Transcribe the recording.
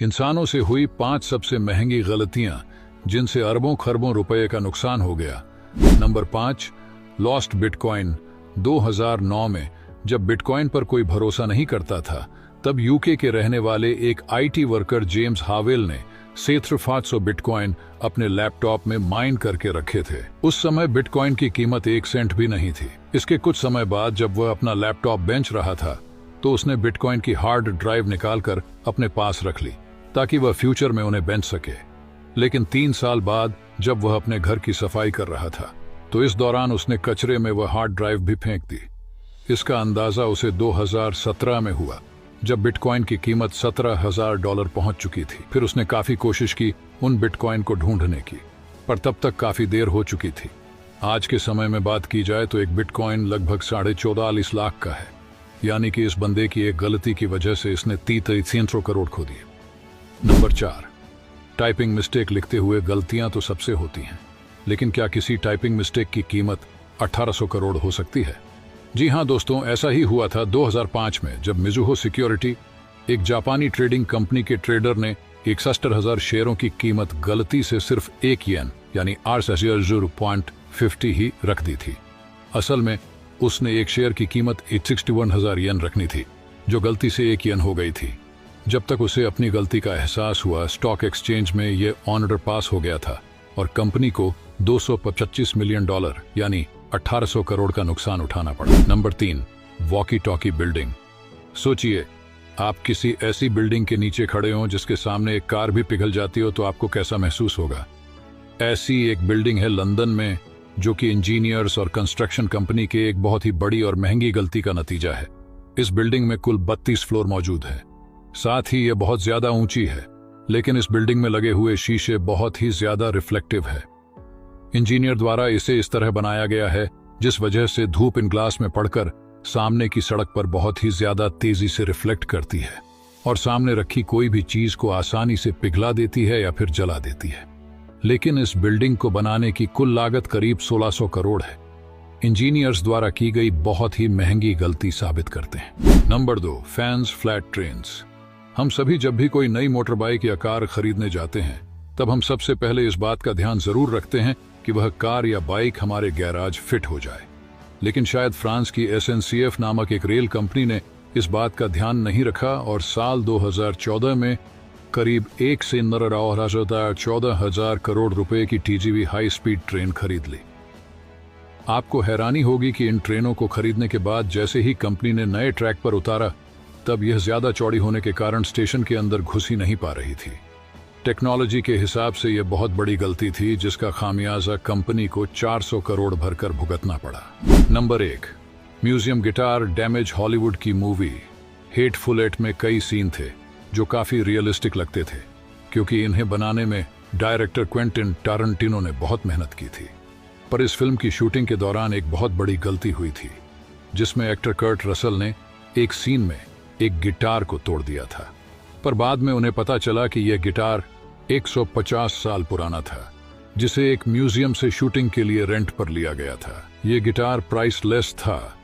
इंसानों से हुई 5 सबसे महंगी गलतियां जिनसे अरबों खरबों रुपए का नुकसान हो गया। Number 5, lost bitcoin. 2009 में जब बिटकॉइन पर कोई भरोसा नहीं करता था, तब यूके के रहने वाले एक आईटी वर्कर जेम्स हावेल ने सिर्फ 500 बिटकॉइन अपने लैपटॉप में माइन करके रखे थे। उस समय बिटकॉइन की कीमत 1 सेंट भी नहीं थी। इसके कुछ समय बाद जब वह अपना लैपटॉप बेंच रहा था, तो उसने बिटकॉइन की हार्ड ड्राइव निकालकर अपने पास रख ली ताकि वह फ्यूचर में उन्हें बेच सके। लेकिन 3 साल बाद जब वह अपने घर की सफाई कर रहा था, तो इस दौरान उसने कचरे में वह हार्ड ड्राइव भी फेंक दी। इसका अंदाजा उसे 2017 में हुआ, जब बिटकॉइन की कीमत $17,000 पहुंच चुकी थी। फिर उसने काफी कोशिश की उन बिटकॉइन को ढूंढने की, पर तब तक काफी देर हो चुकी थी। आज के समय में बात की जाए तो एक बिटकॉइन लगभग 44.5 लाख का है, यानी कि इस बंदे की एक गलती की वजह से इसने 300 करोड़ खो दिए। Number 4, typing mistake. लिखते हुए गलतियां तो सबसे होती हैं, लेकिन क्या किसी टाइपिंग मिस्टेक की कीमत 1800 करोड़ हो सकती है? जी हां दोस्तों, ऐसा ही हुआ था 2005 में, जब मिजुहो सिक्योरिटी, एक जापानी ट्रेडिंग कंपनी के ट्रेडर ने 61,000 शेयरों की कीमत गलती से सिर्फ 1 येन यानी 0.50 ही रख दी थी। असल में उसने एक शेयर की कीमत 61,000 येन रखनी थी, जो गलती से 1 येन हो गई थी। जब तक उसे अपनी गलती का एहसास हुआ, स्टॉक एक्सचेंज में यह ऑर्डर पास हो गया था और कंपनी को $225 मिलियन यानी 1800 करोड़ का नुकसान उठाना पड़ा। Number 3, walkie talkie building. सोचिए, आप किसी ऐसी बिल्डिंग के नीचे खड़े हो जिसके सामने एक कार भी पिघल जाती हो, तो आपको कैसा महसूस होगा? ऐसी एक बिल्डिंग है लंदन में, जो कि इंजीनियर्स और कंस्ट्रक्शन कंपनी के एक बहुत ही बड़ी और महंगी गलती का नतीजा है। इस बिल्डिंग में कुल 32 फ्लोर मौजूद है, साथ ही यह बहुत ज्यादा ऊंची है, लेकिन इस बिल्डिंग में लगे हुए शीशे बहुत ही ज्यादा रिफ्लेक्टिव है। इंजीनियर द्वारा इसे इस तरह बनाया गया है जिस वजह से धूप इन ग्लास में पड़कर सामने की सड़क पर बहुत ही ज्यादा तेजी से रिफ्लेक्ट करती है और सामने रखी कोई भी चीज को आसानी से पिघला देती है या फिर जला देती है। लेकिन इस बिल्डिंग को बनाने की कुल लागत करीब 1600 करोड़ है। इंजीनियर्स द्वारा की गई बहुत ही महंगी गलती साबित करते हैं। Number 2, fans flat trains. हम सभी जब भी कोई नई मोटर बाइक या कार खरीदने जाते हैं, तब हम सबसे पहले इस बात का ध्यान जरूर रखते हैं कि वह कार या बाइक हमारे गैराज फिट हो जाए। लेकिन शायद फ्रांस की SNCF नामक एक रेल कंपनी ने इस बात का ध्यान नहीं रखा और साल 2014 में करीब 1,14,000 करोड़ रुपए की TGV हाई स्पीड ट्रेन खरीद ली। आपको हैरानी होगी कि इन ट्रेनों को खरीदने के बाद जैसे ही कंपनी ने नए ट्रैक पर उतारा, तब यह ज्यादा चौड़ी होने के कारण स्टेशन के अंदर घुस ही नहीं पा रही थी। टेक्नोलॉजी के हिसाब से यह बहुत बड़ी गलती थी, जिसका खामियाजा कंपनी को 400 करोड़ भरकर भुगतना पड़ा। Number 1, museum guitar damage. Hollywood की मूवी हेटफुल एट में कई सीन थे जो काफी रियलिस्टिक लगते थे, क्योंकि इन्हें बनाने में डायरेक्टर क्वेंटिन टारंटिनो ने बहुत मेहनत की थी। पर इस फिल्म की शूटिंग के दौरान एक बहुत बड़ी गलती हुई थी, जिसमें एक्टर कर्ट रसल ने एक सीन में एक गिटार को तोड़ दिया था। पर बाद में उन्हें पता चला कि यह गिटार 150 साल पुराना था, जिसे एक म्यूजियम से शूटिंग के लिए रेंट पर लिया गया था। यह गिटार प्राइसलेस था,